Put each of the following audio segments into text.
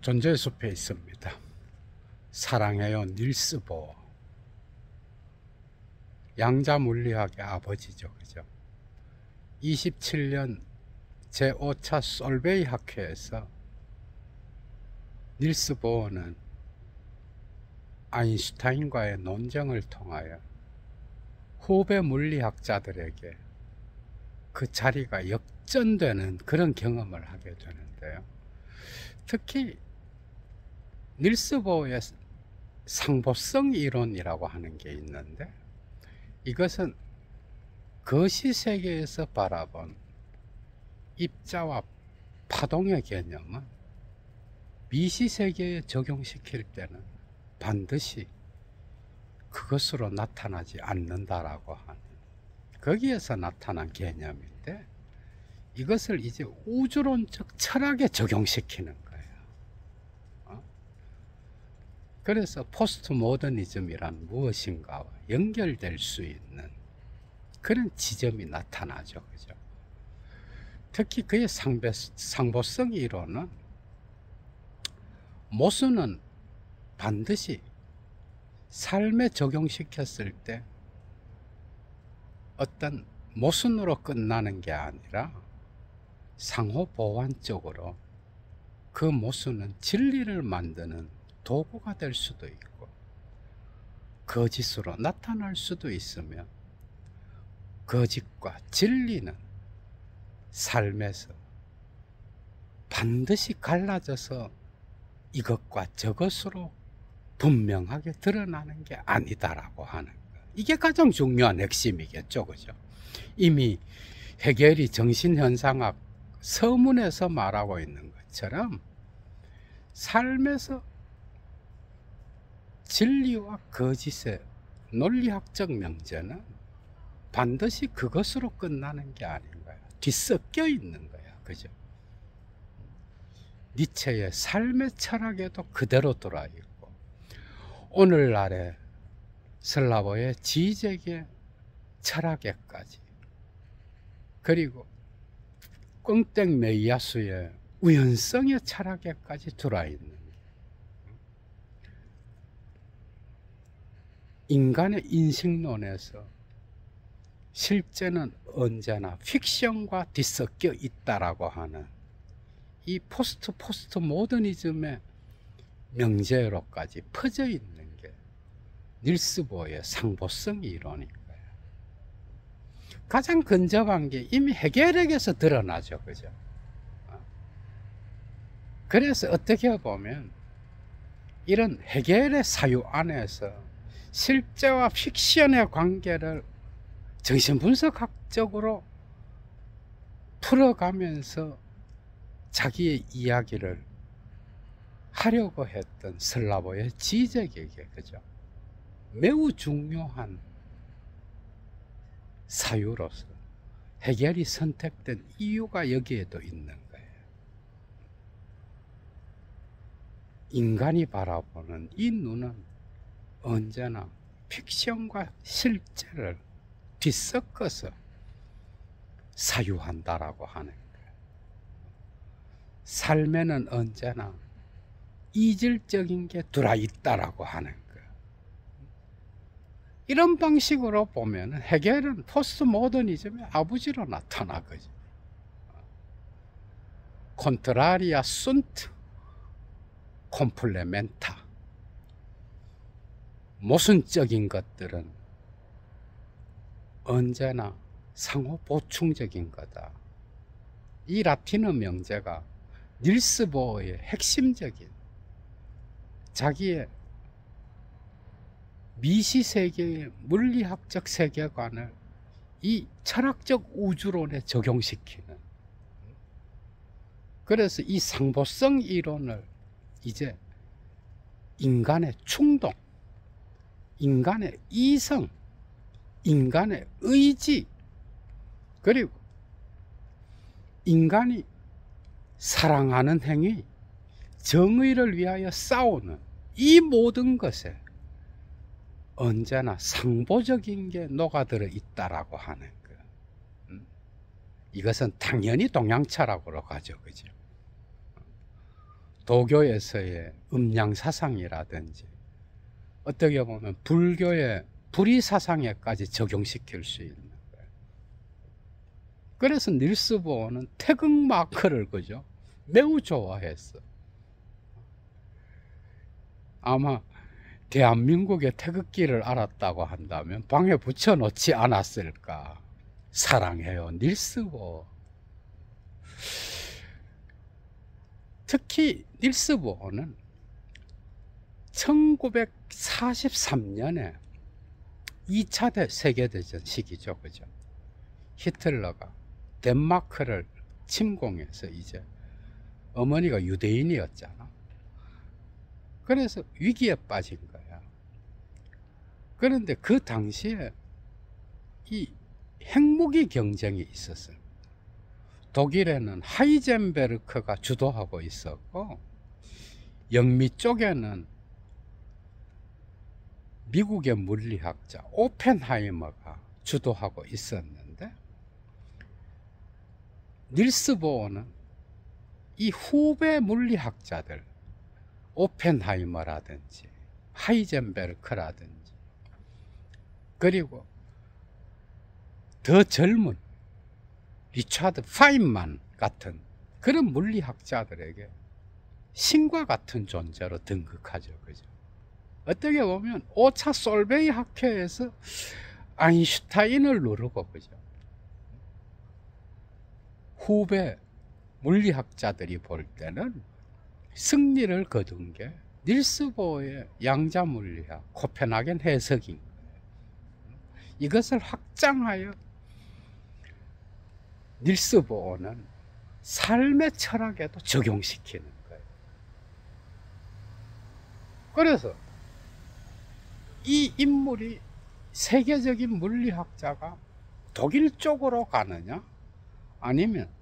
존재의 숲에 있습니다. 사랑해요 닐스 보어. 양자 물리학의 아버지죠. 그죠? 27년 제5차 솔베이 학회에서 닐스 보어는 아인슈타인과의 논쟁을 통하여 후배 물리학자들에게 그 자리가 역전되는 그런 경험을 하게 되는데요. 특히 닐스 보어의 상보성 이론이라고 하는 게 있는데, 이것은 거시 세계에서 바라본 입자와 파동의 개념은 미시 세계에 적용시킬 때는 반드시 그것으로 나타나지 않는다라고 하는, 거기에서 나타난 개념인데, 이것을 이제 우주론적 철학에 적용시키는 거예요. 그래서 포스트 모더니즘이란 무엇인가와 연결될 수 있는 그런 지점이 나타나죠. 그죠? 특히 그의 상보성 이론은 모순은 반드시 삶에 적용시켰을 때 어떤 모순으로 끝나는 게 아니라 상호 보완적으로 그 모순은 진리를 만드는 도구가 될 수도 있고 거짓으로 나타날 수도 있으며, 거짓과 진리는 삶에서 반드시 갈라져서 이것과 저것으로 분명하게 드러나는 게 아니다라고 하는 거. 이게 가장 중요한 핵심이겠죠. 그죠? 이미 헤겔이 정신현상학 서문에서 말하고 있는 것처럼 삶에서 진리와 거짓의 논리학적 명제는 반드시 그것으로 끝나는 게 아닌 거야. 뒤섞여 있는 거야. 그죠? 니체의 삶의 철학에도 그대로 들어있고, 오늘날의 슬라보의 지적의 철학에까지, 그리고 꽁땡 메이야수의 우연성의 철학에까지 들어있는, 인간의 인식론에서 실제는 언제나 픽션과 뒤섞여 있다라고 하는 이 포스트 모더니즘의 명제로까지 퍼져 있는 게 닐스 보어의 상보성 이론인 거예요. 가장 근접한 게 이미 헤겔에게서 드러나죠. 그죠? 그래서 어떻게 보면 이런 헤겔의 사유 안에서 실제와 픽션의 관계를 정신분석학적으로 풀어가면서 자기의 이야기를 하려고 했던 슬라보의 지적에게, 그죠? 매우 중요한 사유로서 헤겔이 선택된 이유가 여기에도 있는 거예요. 인간이 바라보는 이 눈은 언제나 픽션과 실제를 뒤섞어서 사유한다라고 하는 거예요. 삶에는 언제나 이질적인 게 들어있다라고 하는 거예요. 이런 방식으로 보면 헤겔은 포스트 모더니즘의 아버지로 나타나거든요. 콘트라리아 순트 콤플레멘타. 모순적인 것들은 언제나 상호 보충적인 거다. 이 라틴어 명제가 닐스 보어의 핵심적인 자기의 미시세계의 물리학적 세계관을 이 철학적 우주론에 적용시키는, 그래서 이 상보성 이론을 이제 인간의 충동, 인간의 이성, 인간의 의지, 그리고 인간이 사랑하는 행위, 정의를 위하여 싸우는 이 모든 것에 언제나 상보적인 게 녹아들어 있다라고 하는 거예요. 이것은 당연히 동양철학으로 가죠. 그죠? 도교에서의 음양사상이라든지 어떻게 보면 불교의 불의사상에까지 적용시킬 수 있는 거예요. 그래서 닐스 보어는 태극마크를 그죠? 매우 좋아했어. 아마 대한민국의 태극기를 알았다고 한다면 방에 붙여놓지 않았을까. 사랑해요, 닐스 보어. 특히 닐스 보어는 1943년에 2차 세계대전 시기죠, 그죠? 히틀러가 덴마크를 침공해서 이제 어머니가 유대인이었잖아. 그래서 위기에 빠진 거야. 그런데 그 당시에 이 핵무기 경쟁이 있었어요. 독일에는 하이젠베르크가 주도하고 있었고, 영미 쪽에는 미국의 물리학자 오펜하이머가 주도하고 있었는데, 닐스 보어는 이 후배 물리학자들, 오펜하이머라든지 하이젠베르크라든지, 그리고 더 젊은 리차드 파인만 같은 그런 물리학자들에게 신과 같은 존재로 등극하죠, 그죠? 어떻게 보면 5차 솔베이 학회에서 아인슈타인을 누르고, 그죠? 후배 물리학자들이 볼 때는 승리를 거둔 게 닐스 보어의 양자 물리학, 코펜하겐 해석인 거예요. 이것을 확장하여 닐스 보어는 삶의 철학에도 적용시키는 거예요. 그래서 이 인물이 세계적인 물리학자가 독일 쪽으로 가느냐 아니면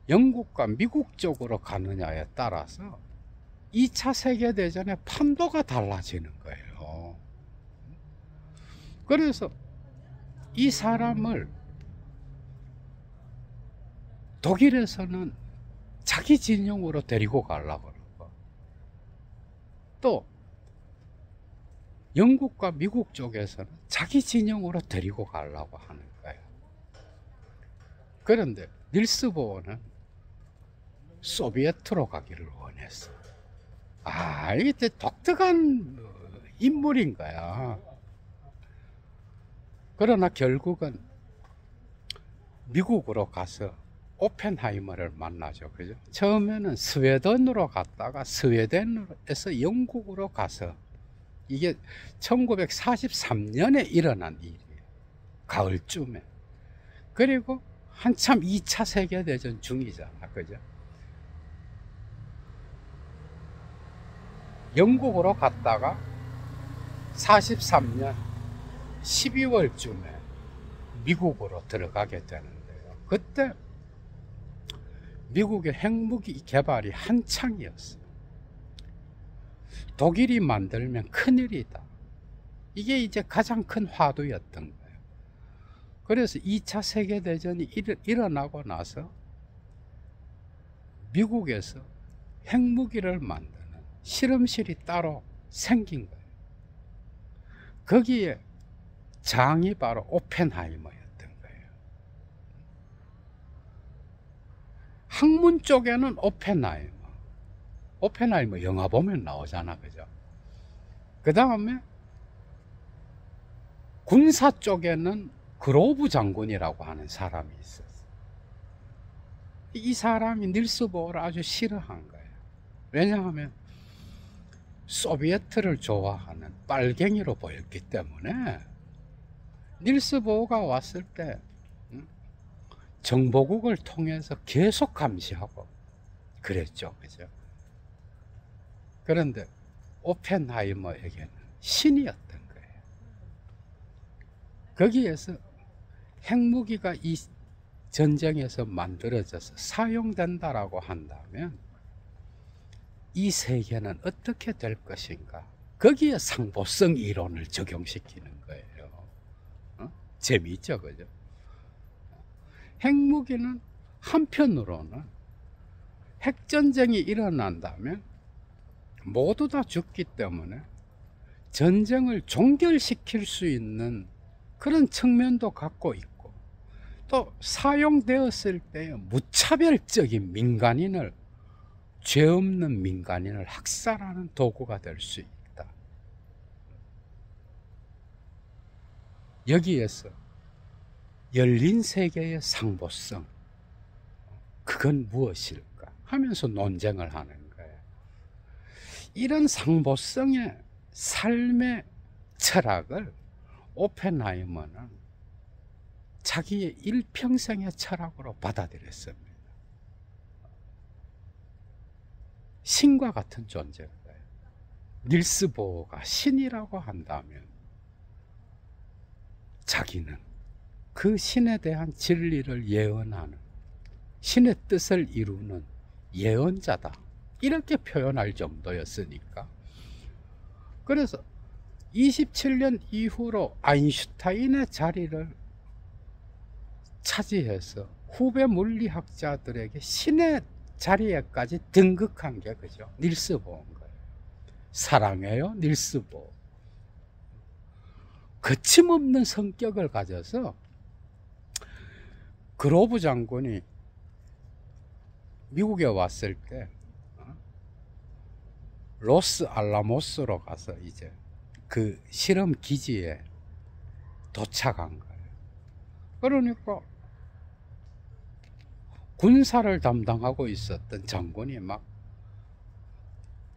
영국과 미국 쪽으로 가느냐에 따라서 2차 세계대전의 판도가 달라지는 거예요. 그래서 이 사람을 독일에서는 자기 진영으로 데리고 가려고 그러고, 또 영국과 미국 쪽에서는 자기 진영으로 데리고 가려고 하는 거예요. 그런데 닐스 보어는 소비에트로 가기를 원했어. 이게 독특한 인물인 거야. 그러나 결국은 미국으로 가서 오펜하이머를 만나죠, 그죠? 처음에는 스웨덴으로 갔다가 스웨덴에서 영국으로 가서, 이게 1943년에 일어난 일이에요. 가을쯤에. 그리고 한참 2차 세계대전 중이잖아, 그죠? 영국으로 갔다가 43년 12월쯤에 미국으로 들어가게 되는데요. 그때 미국의 핵무기 개발이 한창이었어요. 독일이 만들면 큰일이다. 이게 이제 가장 큰 화두였던 거예요. 그래서 2차 세계대전이 일어나고 나서 미국에서 핵무기를 만드는 실험실이 따로 생긴 거예요. 거기에 장이 바로 오펜하이머였던 거예요. 학문 쪽에는 오펜하이머 영화 보면 나오잖아, 그죠? 그 다음에 군사 쪽에는 그로브 장군이라고 하는 사람이 있었어요. 이 사람이 닐스 보어를 아주 싫어한 거예요. 왜냐하면 소비에트를 좋아하는 빨갱이로 보였기 때문에 닐스 보어가 왔을 때 정보국을 통해서 계속 감시하고 그랬죠, 그죠? 그런데 오펜하이머에게는 신이었던 거예요. 거기에서 핵무기가 이 전쟁에서 만들어져서 사용된다라고 한다면 이 세계는 어떻게 될 것인가? 거기에 상보성 이론을 적용시키는 거예요. 재미있죠, 그죠? 핵무기는 한편으로는 핵전쟁이 일어난다면 모두 다 죽기 때문에 전쟁을 종결시킬 수 있는 그런 측면도 갖고 있고, 또 사용되었을 때 무차별적인 민간인을, 죄 없는 민간인을 학살하는 도구가 될 수 있다. 여기에서 열린 세계의 상보성, 그건 무엇일까 하면서 논쟁을 하는 거예요. 이런 상보성의 삶의 철학을 오펜하이머는 자기의 일평생의 철학으로 받아들였습니다. 신과 같은 존재예요. 닐스 보어가 신이라고 한다면 자기는 그 신에 대한 진리를 예언하는, 신의 뜻을 이루는 예언자다, 이렇게 표현할 정도였으니까. 그래서 27년 이후로 아인슈타인의 자리를 차지해서 후배 물리학자들에게 신의 자리에까지 등극한 게 그죠, 닐스 보어인 거예요. 사랑해요, 닐스 보어. 거침없는 성격을 가져서 그로브 장군이 미국에 왔을 때 로스 알라모스로 가서 이제 그 실험 기지에 도착한 거예요. 그러니까 군사를 담당하고 있었던 장군이 막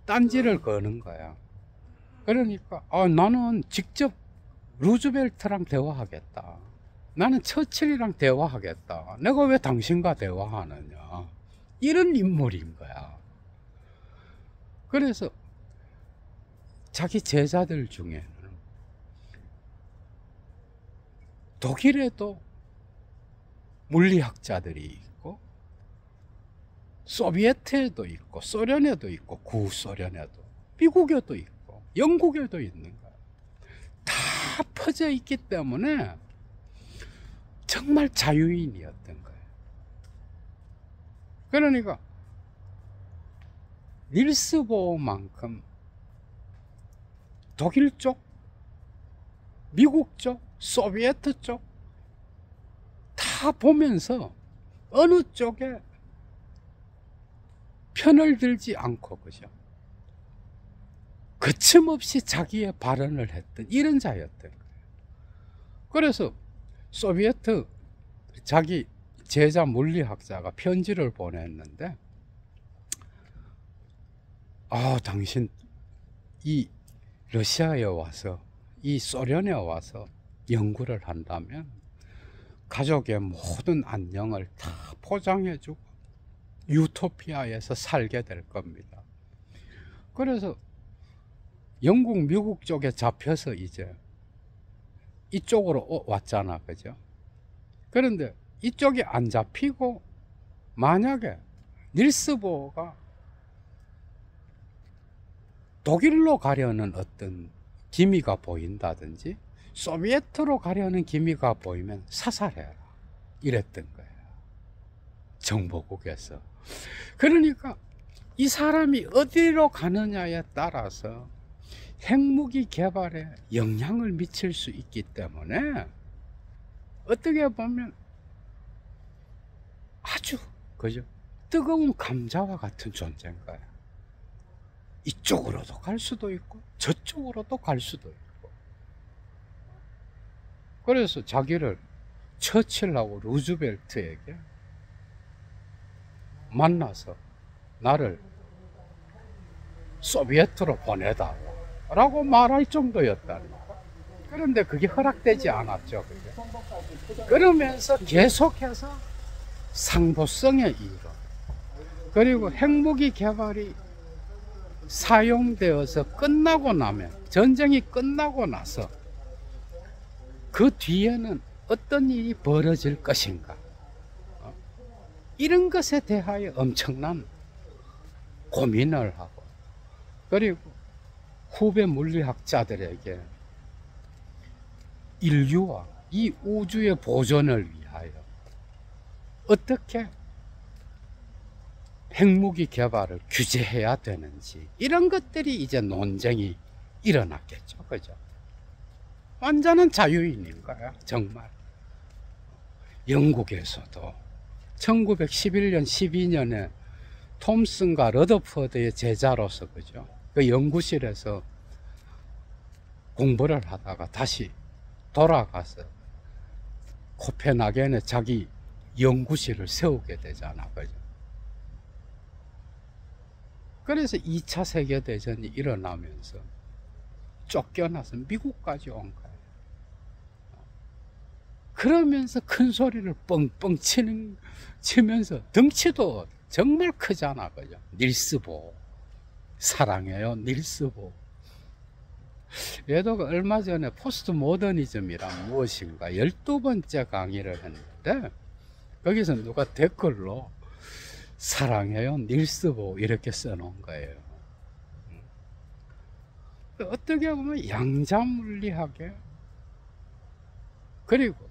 딴지를 거는 거야. 그러니까 나는 직접 루즈벨트랑 대화하겠다, 나는 처칠이랑 대화하겠다, 내가 왜 당신과 대화하느냐, 이런 인물인 거야. 그래서 자기 제자들 중에는 독일에도 물리학자들이 있고, 소비에트에도 있고, 소련에도 있고, 구소련에도, 미국에도 있고, 영국에도 있는 거야. 다 퍼져 있기 때문에 정말 자유인이었던 거예요. 그러니까 닐스 보어만큼 독일 쪽, 미국 쪽, 소비에트 쪽 다 보면서 어느 쪽에 편을 들지 않고, 그죠, 거침없이 자기의 발언을 했던 이런 자였던 거예요. 그래서 소비에트 자기 제자 물리학자가 편지를 보냈는데, 당신 이 러시아에 와서, 이 소련에 와서 연구를 한다면 가족의 모든 안녕을 다 포장해주고 유토피아에서 살게 될 겁니다. 그래서 영국, 미국 쪽에 잡혀서 이제 이쪽으로 왔잖아, 그죠? 그런데 이쪽이 안 잡히고 만약에 닐스 보어가 독일로 가려는 어떤 기미가 보인다든지 소비에트로 가려는 기미가 보이면 사살해라, 이랬던 거예요, 정보국에서. 그러니까 이 사람이 어디로 가느냐에 따라서 핵무기 개발에 영향을 미칠 수 있기 때문에 어떻게 보면 아주, 그죠, 뜨거운 감자와 같은 존재인 거야. 이쪽으로도 갈 수도 있고 저쪽으로도 갈 수도 있고. 그래서 자기를 처칠하고 루즈벨트에게 만나서 나를 소비에트로 보내달라 라고 말할 정도였다니까. 그런데 그게 허락되지 않았죠, 그게. 그러면서 계속해서 상보성의 이론, 그리고 핵무기 개발이 사용되어서 끝나고 나면, 전쟁이 끝나고 나서 그 뒤에는 어떤 일이 벌어질 것인가, 이런 것에 대하여 엄청난 고민을 하고, 그리고 후배 물리학자들에게 인류와 이 우주의 보존을 위하여 어떻게 핵무기 개발을 규제해야 되는지, 이런 것들이 이제 논쟁이 일어났겠죠. 그죠? 완전한 자유인인 거야, 정말. 영국에서도 1911년, 12년에 톰슨과 러더퍼드의 제자로서, 그죠? 그 연구실에서 공부를 하다가 다시 돌아가서 코펜하겐에 자기 연구실을 세우게 되잖아. 그죠? 그래서 2차 세계대전이 일어나면서 쫓겨나서 미국까지 온 거예요. 그러면서 큰 소리를 뻥뻥 치면서 덩치도 정말 크잖아. 그죠? 닐스 보. 사랑해요, 닐스 보. 얘도 얼마 전에 포스트 모더니즘이란 무엇인가 12번째 강의를 했는데, 거기서 누가 댓글로 사랑해요, 닐스 보, 이렇게 써놓은 거예요. 어떻게 보면 양자물리학에, 그리고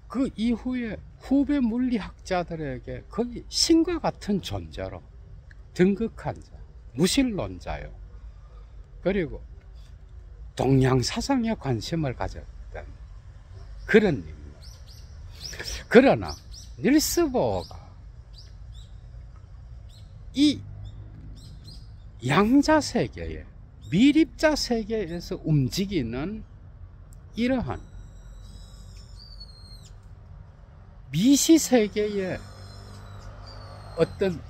그 이후에 후배 물리학자들에게 거의 신과 같은 존재로 등극한 자, 무신론자요. 그리고 동양 사상에 관심을 가졌던 그런 인물. 그러나 닐스 보어가 이 양자 세계에, 미립자 세계에서 움직이는 이러한 미시 세계의 어떤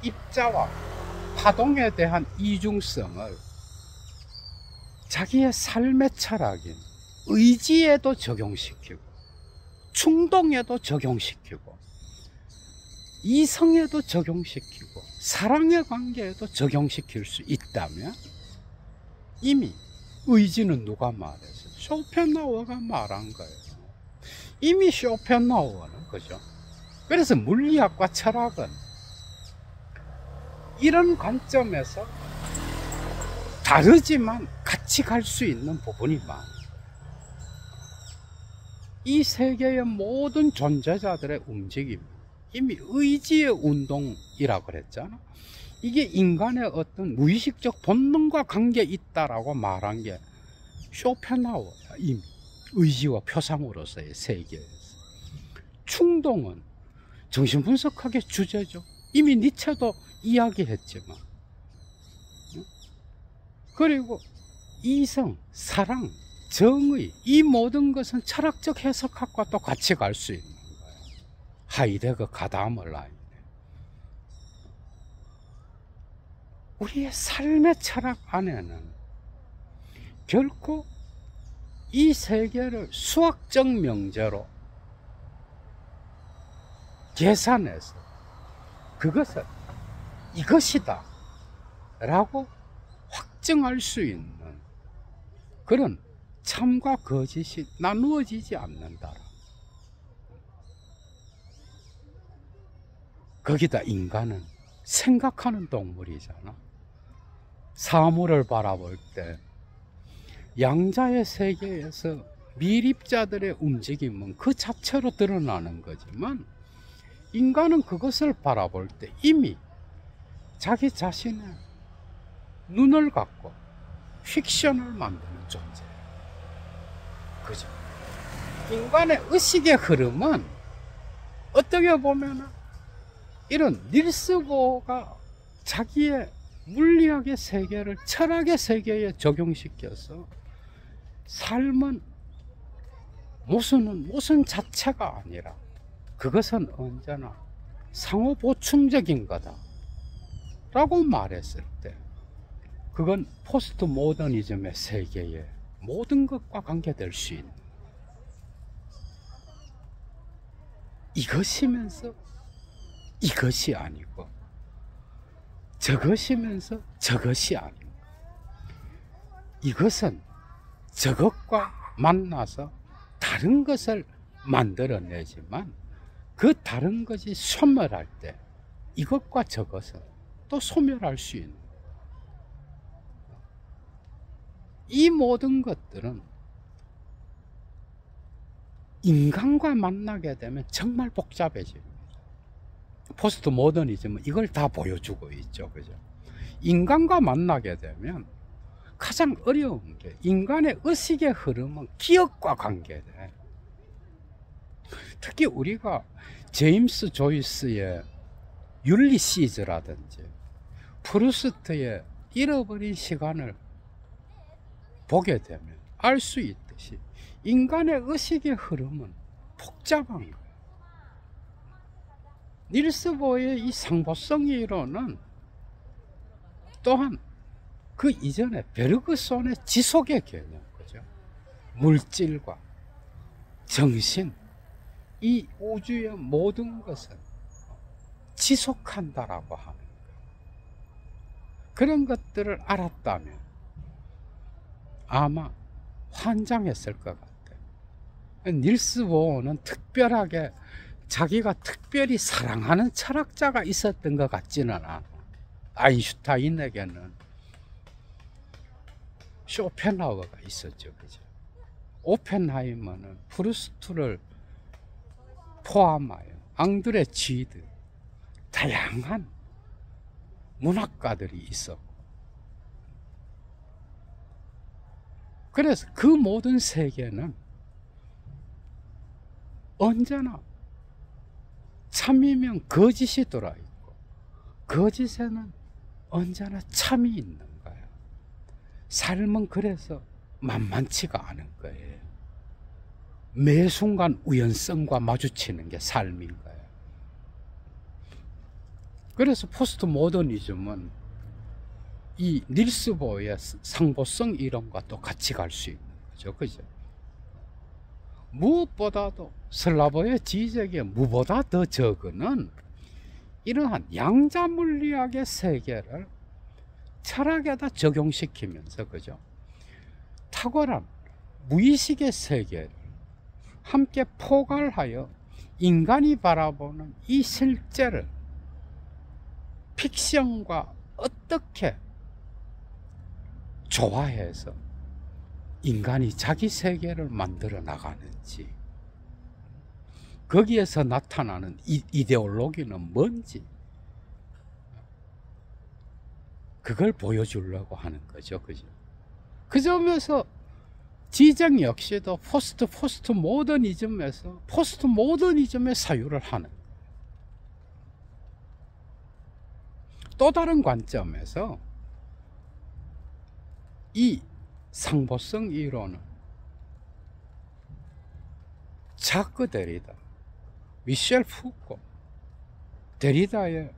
입자와 파동에 대한 이중성을 자기의 삶의 철학인 의지에도 적용시키고, 충동에도 적용시키고, 이성에도 적용시키고, 사랑의 관계에도 적용시킬 수 있다면, 이미 의지는 누가 말했어요? 쇼펜하우어가 말한 거예요. 이미 쇼펜하우어는, 그죠? 그래서 물리학과 철학은 이런 관점에서 다르지만 같이 갈 수 있는 부분이 많아요. 이 세계의 모든 존재자들의 움직임, 이미 의지의 운동이라고 그랬잖아. 이게 인간의 어떤 무의식적 본능과 관계 있다라고 말한 게 쇼펜하우어야. 이미 의지와 표상으로서의 세계에서. 충동은 정신분석학의 주제죠. 이미 니체도 이야기했지만. 그리고 이성, 사랑, 정의, 이 모든 것은 철학적 해석학과 또 같이 갈 수 있는 거예요. 하이데거 가다머 라인에. 우리의 삶의 철학 안에는 결코 이 세계를 수학적 명제로 계산해서 그것을 이것이다 라고 확증할 수 있는 그런 참과 거짓이 나누어지지 않는다. 거기다 인간은 생각하는 동물이잖아. 사물을 바라볼 때 양자의 세계에서 미립자들의 움직임은 그 자체로 드러나는 거지만, 인간은 그것을 바라볼 때 이미 자기 자신의 눈을 갖고 픽션을 만드는 존재예요. 그죠? 인간의 의식의 흐름은 어떻게 보면 이런 닐스 보어가 자기의 물리학의 세계를 철학의 세계에 적용시켜서 삶은 모순은 자체가 아니라 그것은 언제나 상호 보충적인 거다 라고 말했을 때, 그건 포스트 모더니즘의 세계의 모든 것과 관계될 수 있는, 이것이면서 이것이 아니고 저것이면서 저것이 아니고, 이것은 저것과 만나서 다른 것을 만들어내지만 그 다른 것이 소멸할 때 이것과 저것은 또 소멸할 수 있는, 이 모든 것들은 인간과 만나게 되면 정말 복잡해집니다. 포스트 모더니즘은 이걸 다 보여주고 있죠. 그죠? 인간과 만나게 되면 가장 어려운 게 인간의 의식의 흐름은 기억과 관계돼. 특히 우리가 제임스 조이스의 율리시즈라든지 프루스트의 잃어버린 시간을 보게 되면 알 수 있듯이 인간의 의식의 흐름은 복잡한 거예요. 닐스 보어의 이 상보성 이론은 또한 그 이전에 베르그손의 지속의 개념, 그죠? 물질과 정신, 이 우주의 모든 것은 지속한다라고 하는 거예요. 그런 것들을 알았다면 아마 환장했을 것 같아요. 닐스 보어는 특별하게 자기가 특별히 사랑하는 철학자가 있었던 것 같지는 않아. 아인슈타인에게는 쇼펜하우어가 있었죠. 그죠? 오펜하이머는 프루스트를 포함하여 앙드레 지드, 다양한 문학가들이 있었고, 그래서 그 모든 세계는 언제나 참이면 거짓이 들어있고 거짓에는 언제나 참이 있는 거예요. 삶은 그래서 만만치가 않은 거예요. 매 순간 우연성과 마주치는 게 삶인 거예요. 그래서 포스트 모더니즘은 이 닐스 보어의 상보성 이론과 또 같이 갈 수 있는 거죠. 그죠? 무엇보다도 슬라보의 지적에 무보다 더 적은 이러한 양자 물리학의 세계를 철학에다 적용시키면서, 그죠? 탁월한 무의식의 세계를 함께 포괄하여 인간이 바라보는 이 실제를 픽션과 어떻게 조화해서 인간이 자기 세계를 만들어 나가는지, 거기에서 나타나는 이데올로기는 뭔지, 그걸 보여주려고 하는 거죠. 그죠? 그 점에서 지적 역시도 포스트 모더니즘에서 포스트 모더니즘의 사유를 하는, 또 다른 관점에서 이 상보성 이론은 자크 데리다, 미셸 푸코, 데리다의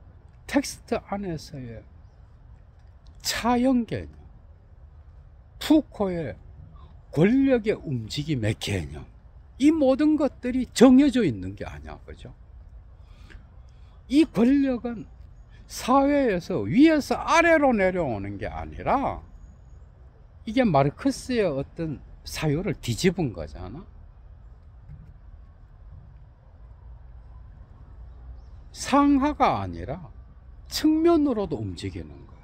텍스트 안에서의 차형 개념, 푸코의 권력의 움직임의 개념, 이 모든 것들이 정해져 있는 게 아니야. 그죠? 이 권력은 사회에서 위에서 아래로 내려오는 게 아니라 이게 마르크스의 어떤 사유를 뒤집은 거잖아. 상하가 아니라 측면으로도 움직이는 거야.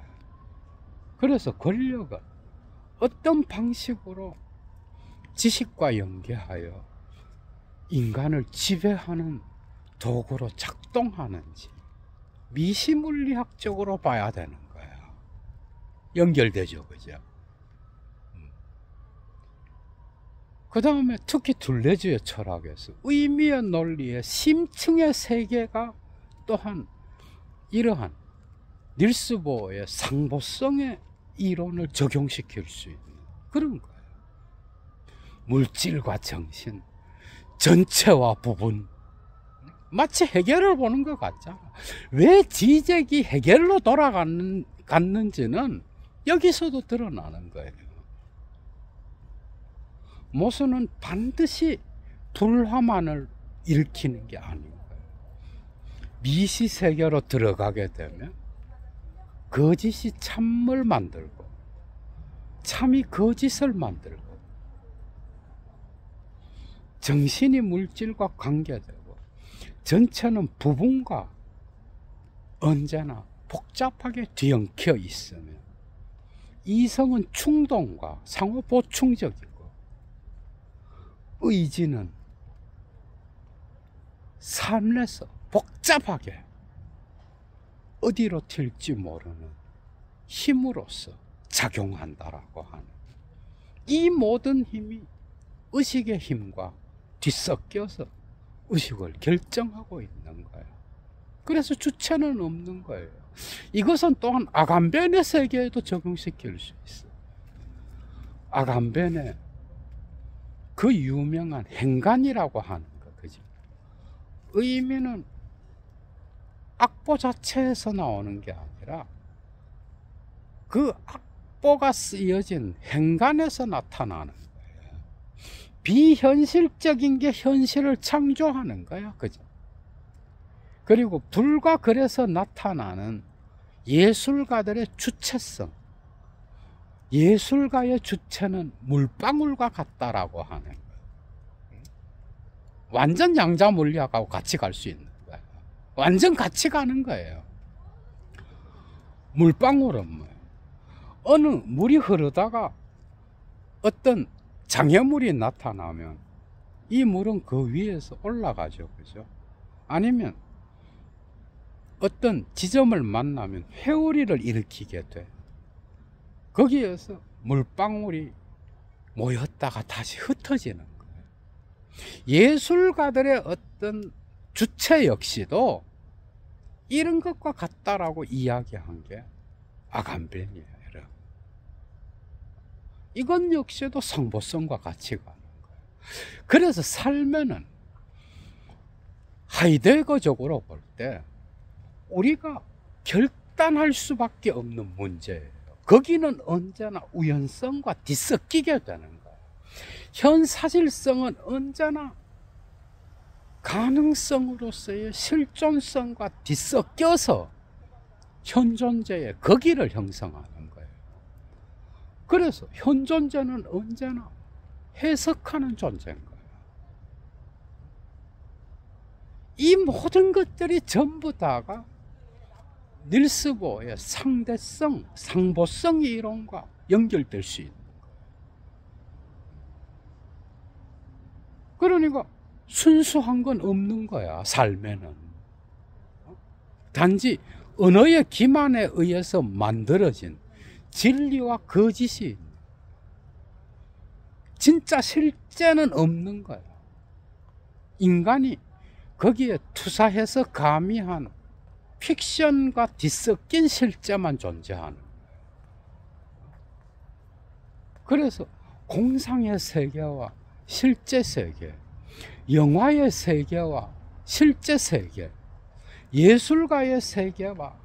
그래서 권력은 어떤 방식으로 지식과 연계하여 인간을 지배하는 도구로 작동하는지 미시물리학적으로 봐야 되는 거야. 연결되죠. 그죠? 그 다음에 특히 둘레주의 철학에서 의미의 논리의 심층의 세계가 또한 이러한 닐스 보어의 상보성의 이론을 적용시킬 수 있는 그런 거예요. 물질과 정신, 전체와 부분, 마치 해겔을 보는 것 같잖아. 왜 지적이 해겔로 돌아갔는지는 여기서도 드러나는 거예요. 모순은 반드시 불화만을 일으키는 게 아닌 거예요. 미시 세계로 들어가게 되면 거짓이 참을 만들고 참이 거짓을 만들고 정신이 물질과 관계되고 전체는 부분과 언제나 복잡하게 뒤엉켜 있으며 이성은 충동과 상호 보충적이고 의지는 삶에서 복잡하게 어디로 튈지 모르는 힘으로서 작용한다라고 하는, 이 모든 힘이 의식의 힘과 뒤섞여서 의식을 결정하고 있는 거예요. 그래서 주체는 없는 거예요. 이것은 또한 아간벤의 세계에도 적용시킬 수 있어요. 아간벤의 그 유명한 행간이라고 하는 거, 그죠? 의미는 악보 자체에서 나오는 게 아니라 그 악보가 쓰여진 행간에서 나타나는 거예요. 비현실적인 게 현실을 창조하는 거야, 그죠? 그리고 불과 그래서 나타나는 예술가들의 주체성, 예술가의 주체는 물방울과 같다라고 하는 거예요. 완전 양자물리학하고 같이 갈 수 있는 거예요. 완전 같이 가는 거예요. 물방울은 뭐예요? 어느 물이 흐르다가 어떤 장애물이 나타나면 이 물은 그 위에서 올라가죠, 그죠? 아니면 어떤 지점을 만나면 회오리를 일으키게 돼. 거기에서 물방울이 모였다가 다시 흩어지는 거예요. 예술가들의 어떤 주체 역시도 이런 것과 같다라고 이야기한 게 아간벤이에요. 이건 역시도 상보성과 같이 가는 거예요. 그래서 삶에는 하이데거적으로 볼 때 우리가 결단할 수밖에 없는 문제예요. 거기는 언제나 우연성과 뒤섞이게 되는 거예요. 현 사실성은 언제나 가능성으로서의 실존성과 뒤섞여서 현 존재의 거기를 형성하는 거예요. 그래서 현 존재는 언제나 해석하는 존재인 거예요. 이 모든 것들이 전부 다가 닐스 보어의 상대성, 상보성 이론과 연결될 수 있는 거예요. 그러니까 순수한 건 없는 거야, 삶에는. 단지 언어의 기만에 의해서 만들어진 진리와 거짓이 있는, 진짜 실제는 없는 거야. 인간이 거기에 투사해서 가미한 픽션과 뒤섞인 실제만 존재하는 거예요. 그래서 공상의 세계와 실제 세계, 영화의 세계와 실제 세계, 예술가의 세계와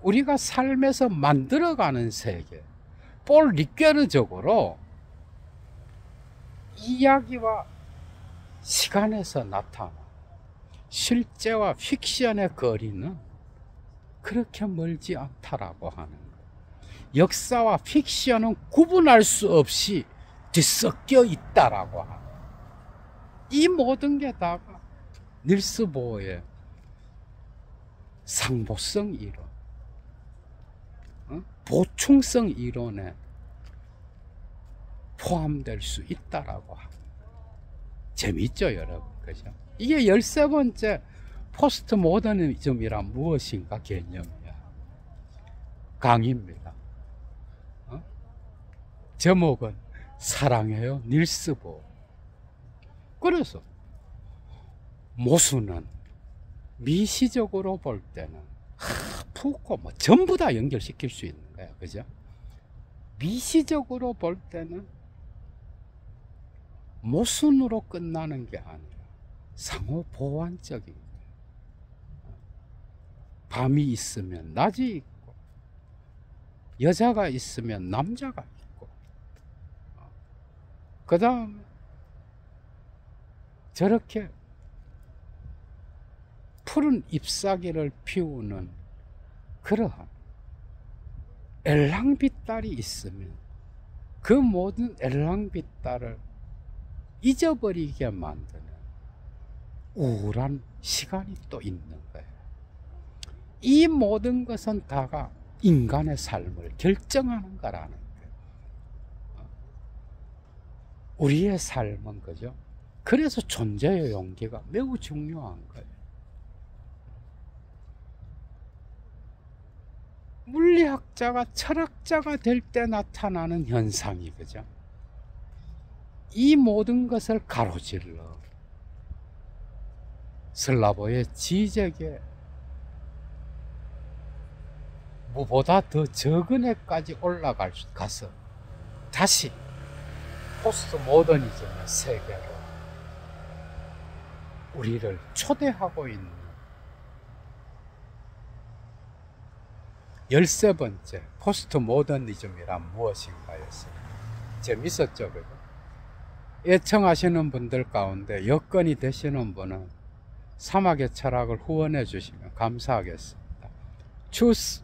우리가 삶에서 만들어가는 세계, 폴 리퀘르적으로 이야기와 시간에서 나타나 실제와 픽션의 거리는 그렇게 멀지 않다라고 하는 거예요. 역사와 픽션은 구분할 수 없이 뒤섞여 있다라고 하는 거예요. 이 모든 게 다가 닐스 보어의 상보성 이론, 보충성 이론에 포함될 수 있다라고 합니다. 재밌죠, 여러분? 그죠? 이게 13번째 포스트 모더니즘이란 무엇인가 개념이야. 강의입니다. 제목은 사랑해요, 닐스 보어. 그래서 모순은 미시적으로 볼 때는 푸코 뭐 전부 다 연결시킬 수 있는 거야, 그죠? 미시적으로 볼 때는 모순으로 끝나는 게 아니라 상호 보완적인 거예요. 밤이 있으면 낮이 있고, 여자가 있으면 남자가 있고, 그 다음에 저렇게 푸른 잎사귀를 피우는 그러한 엘랑빛달이 있으면 그 모든 엘랑빛달을 잊어버리게 만드는 우울한 시간이 또 있는 거예요. 이 모든 것은 다가 인간의 삶을 결정하는 거라는 거예요. 우리의 삶은, 그죠? 그래서 존재의 용기가 매우 중요한 거예요. 물리학자가 철학자가 될 때 나타나는 현상이, 그죠? 이 모든 것을 가로질러 슬라보의 지적에 무보다 더 적은 애까지 올라가서 다시 포스트 모더니즘의 세계로 우리를 초대하고 있는 13번째 포스트 모더니즘이란 무엇인가였어요. 재밌었죠, 그거? 애청하시는 분들 가운데 여건이 되시는 분은 사막의 철학을 후원해 주시면 감사하겠습니다. 추스!